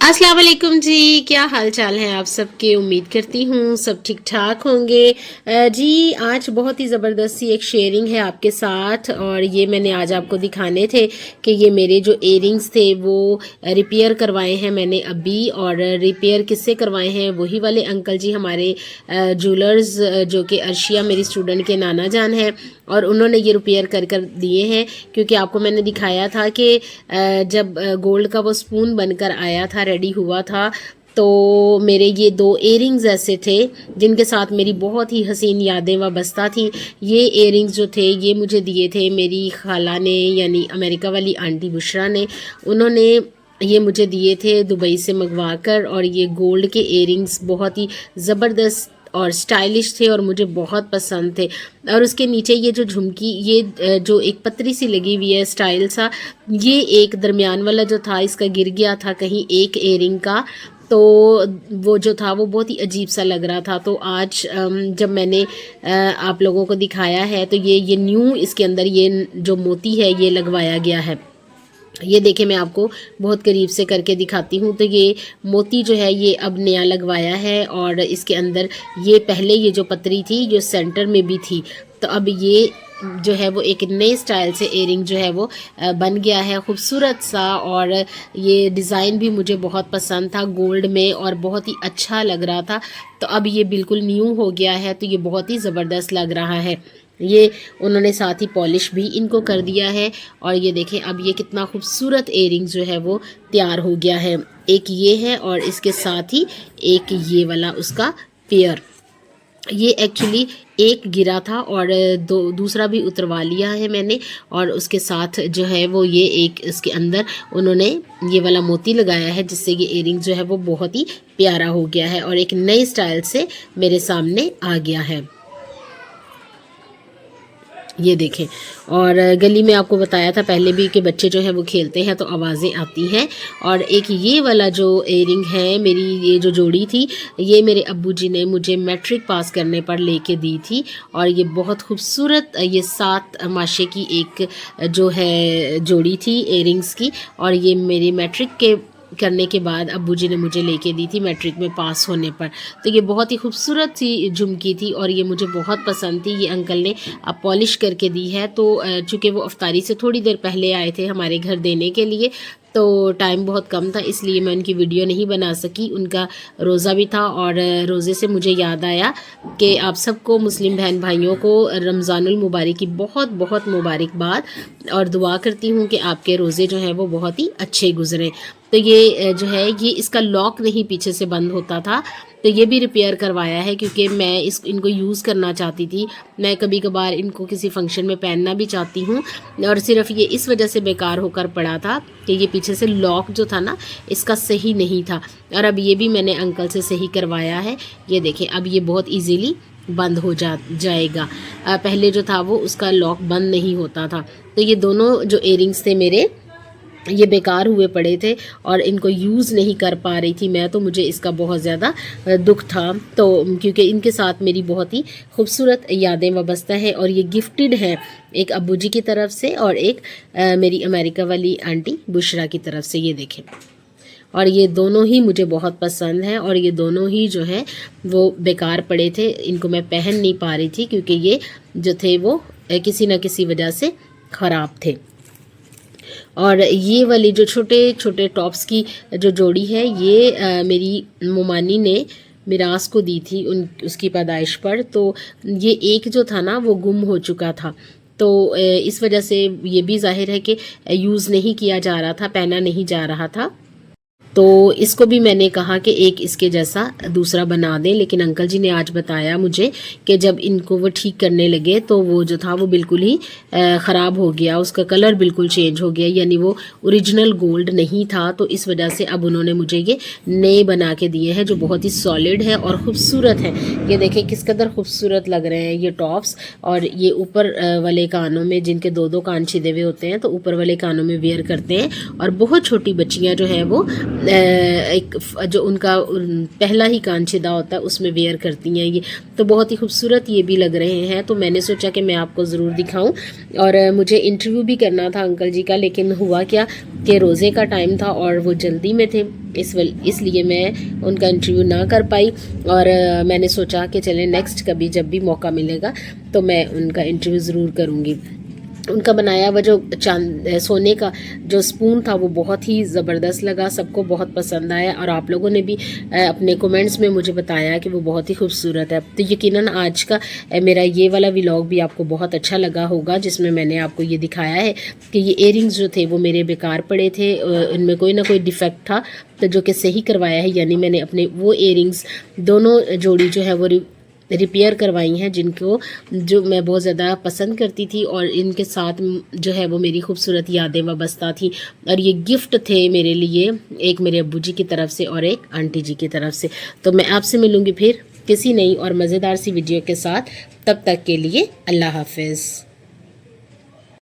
अस्सलाम वालेकुम जी। क्या हाल चाल है आप सबके। उम्मीद करती हूँ सब ठीक ठाक होंगे। जी आज बहुत ही ज़बरदस्त सी एक शेयरिंग है आपके साथ, और ये मैंने आज आपको दिखाने थे कि ये मेरे जो इयरिंग्स थे वो रिपेयर करवाए हैं मैंने अभी। और रिपेयर किससे करवाए हैं? वही वाले अंकल जी हमारे ज्वेलर्स, जो कि अर्शिया मेरी स्टूडेंट के नाना जान हैं, और उन्होंने ये रिपेयर कर कर दिए हैं। क्योंकि आपको मैंने दिखाया था कि जब गोल्ड का वो स्पून बनकर आया था, रेडी हुआ था, तो मेरे ये 2 इयरिंग्स ऐसे थे जिनके साथ मेरी बहुत ही हसीन यादें वाबस्ता थी। ये इयरिंग्स जो थे ये मुझे दिए थे मेरी खाला ने, यानी अमेरिका वाली आंटी बुशरा ने। उन्होंने ये मुझे दिए थे दुबई से मंगवा कर, और ये गोल्ड के इयरिंग्स बहुत ही ज़बरदस्त और स्टाइलिश थे और मुझे बहुत पसंद थे। और उसके नीचे ये जो झुमकी, ये जो एक पतरी सी लगी हुई है स्टाइल सा, ये एक दरमियान वाला जो था इसका गिर गया था कहीं एक इयरिंग का, तो वो जो था वो बहुत ही अजीब सा लग रहा था। तो आज जब मैंने आप लोगों को दिखाया है तो ये न्यू इसके अंदर ये जो मोती है ये लगवाया गया है। ये देखें, मैं आपको बहुत करीब से करके दिखाती हूँ। तो ये मोती जो है ये अब नया लगवाया है, और इसके अंदर ये पहले ये जो पतरी थी जो सेंटर में भी थी, तो अब ये जो है वो एक नए स्टाइल से इयरिंग जो है वो बन गया है खूबसूरत सा। और ये डिज़ाइन भी मुझे बहुत पसंद था गोल्ड में और बहुत ही अच्छा लग रहा था। तो अब ये बिल्कुल न्यू हो गया है, तो ये बहुत ही ज़बरदस्त लग रहा है। ये उन्होंने साथ ही पॉलिश भी इनको कर दिया है, और ये देखें अब ये कितना खूबसूरत इयरिंग्स जो है वो तैयार हो गया है। एक ये है और इसके साथ ही एक ये वाला उसका पेयर। ये एक्चुअली एक गिरा था और दूसरा भी उतरवा लिया है मैंने, और उसके साथ जो है वो ये एक इसके अंदर उन्होंने ये वाला मोती लगाया है, जिससे ये इयरिंग जो है वो बहुत ही प्यारा हो गया है और एक नए स्टाइल से मेरे सामने आ गया है। ये देखें, और गली में आपको बताया था पहले भी कि बच्चे जो है वो खेलते हैं तो आवाज़ें आती हैं। और एक ये वाला जो इयरिंग है, मेरी ये जो जोड़ी थी, ये मेरे अब्बू जी ने मुझे मैट्रिक पास करने पर लेके दी थी, और ये बहुत खूबसूरत ये 7 माशे की एक जो है जोड़ी थी इयरिंग्स की, और ये मेरी मैट्रिक के करने के बाद अब्बू जी ने मुझे लेके दी थी मैट्रिक में पास होने पर। तो ये बहुत ही खूबसूरत सी झुमकी थी और ये मुझे बहुत पसंद थी। ये अंकल ने अब पॉलिश करके दी है, तो चूँकि वो अफ्तारी से थोड़ी देर पहले आए थे हमारे घर देने के लिए, तो टाइम बहुत कम था इसलिए मैं उनकी वीडियो नहीं बना सकी। उनका रोज़ा भी था, और रोज़े से मुझे याद आया कि आप सबको, मुस्लिम बहन भाइयों को रमज़ानुल मुबारक की बहुत बहुत मुबारकबाद, और दुआ करती हूँ कि आपके रोज़े जो हैं वो बहुत ही अच्छे गुजरें। तो ये जो है ये इसका लॉक नहीं पीछे से बंद होता था, तो ये भी रिपेयर करवाया है क्योंकि मैं इनको यूज़ करना चाहती थी। मैं कभी कभार इनको किसी फंक्शन में पहनना भी चाहती हूँ, और सिर्फ ये इस वजह से बेकार होकर पड़ा था कि ये पीछे से लॉक जो था ना इसका सही नहीं था, और अब ये भी मैंने अंकल से सही करवाया है। ये देखें, अब ये बहुत ईजीली बंद हो जाएगा। पहले जो था वो उसका लॉक बंद नहीं होता था। तो ये दोनों जो इयरिंग्स थे मेरे, ये बेकार हुए पड़े थे और इनको यूज़ नहीं कर पा रही थी मैं, तो मुझे इसका बहुत ज़्यादा दुख था। तो क्योंकि इनके साथ मेरी बहुत ही खूबसूरत यादें वाबस्ता है, और ये गिफ्टेड हैं एक अब्बू जी की तरफ से और एक मेरी अमेरिका वाली आंटी बुशरा की तरफ से। ये देखें, और ये दोनों ही मुझे बहुत पसंद हैं, और ये दोनों ही जो है वो बेकार पड़े थे, इनको मैं पहन नहीं पा रही थी क्योंकि ये जो थे वो किसी न किसी वजह से ख़राब थे। और ये वाली जो छोटे छोटे टॉप्स की जो जोड़ी है ये मेरी मुमानी ने मिरास को दी थी उसकी पैदाइश पर। तो ये एक जो था ना वो गुम हो चुका था, तो इस वजह से ये भी जाहिर है कि यूज़ नहीं किया जा रहा था, पहना नहीं जा रहा था। तो इसको भी मैंने कहा कि एक इसके जैसा दूसरा बना दें, लेकिन अंकल जी ने आज बताया मुझे कि जब इनको वो ठीक करने लगे तो वो जो था वो बिल्कुल ही ख़राब हो गया, उसका कलर बिल्कुल चेंज हो गया, यानी वो ओरिजिनल गोल्ड नहीं था। तो इस वजह से अब उन्होंने मुझे ये नए बना के दिए हैं जो बहुत ही सॉलिड है और ख़ूबसूरत है। ये देखें किस कदर खूबसूरत लग रहे हैं ये टॉप्स। और ये ऊपर वाले कानों में, जिनके 2-2 कान छिदे हुए होते हैं, तो ऊपर वाले कानों में वेयर करते हैं, और बहुत छोटी बच्चियाँ जो है वो एक जो उनका पहला ही कान छिदा होता है उसमें वेयर करती हैं ये, तो बहुत ही खूबसूरत ये भी लग रहे हैं। तो मैंने सोचा कि मैं आपको ज़रूर दिखाऊं। और मुझे इंटरव्यू भी करना था अंकल जी का, लेकिन हुआ क्या कि रोज़े का टाइम था और वो जल्दी में थे, इसलिए मैं उनका इंटरव्यू ना कर पाई। और मैंने सोचा कि चलें नेक्स्ट कभी जब भी मौका मिलेगा तो मैं उनका इंटरव्यू ज़रूर करूँगी। उनका बनाया हुआ जो सोने का जो स्पून था वो बहुत ही ज़बरदस्त लगा, सबको बहुत पसंद आया। और आप लोगों ने भी अपने कमेंट्स में मुझे बताया कि वो बहुत ही खूबसूरत है। तो यकीनन आज का मेरा ये वाला व्लॉग भी आपको बहुत अच्छा लगा होगा, जिसमें मैंने आपको ये दिखाया है कि ये इयरिंग्स जो थे वो मेरे बेकार पड़े थे, इनमें कोई ना कोई डिफेक्ट था, तो जो कि सही करवाया है। यानी मैंने अपने वो इयरिंग्स दोनों जोड़ी जो है वो रिपेयर करवाई हैं, जिनको जो मैं बहुत ज़्यादा पसंद करती थी, और इनके साथ जो है वो मेरी खूबसूरत यादें वाबस्ता थी। और ये गिफ्ट थे मेरे लिए, एक मेरे अब्बू जी की तरफ से और एक आंटी जी की तरफ से। तो मैं आपसे मिलूँगी फिर किसी नई और मज़ेदार सी वीडियो के साथ, तब तक के लिए अल्लाह हाफ़िज़।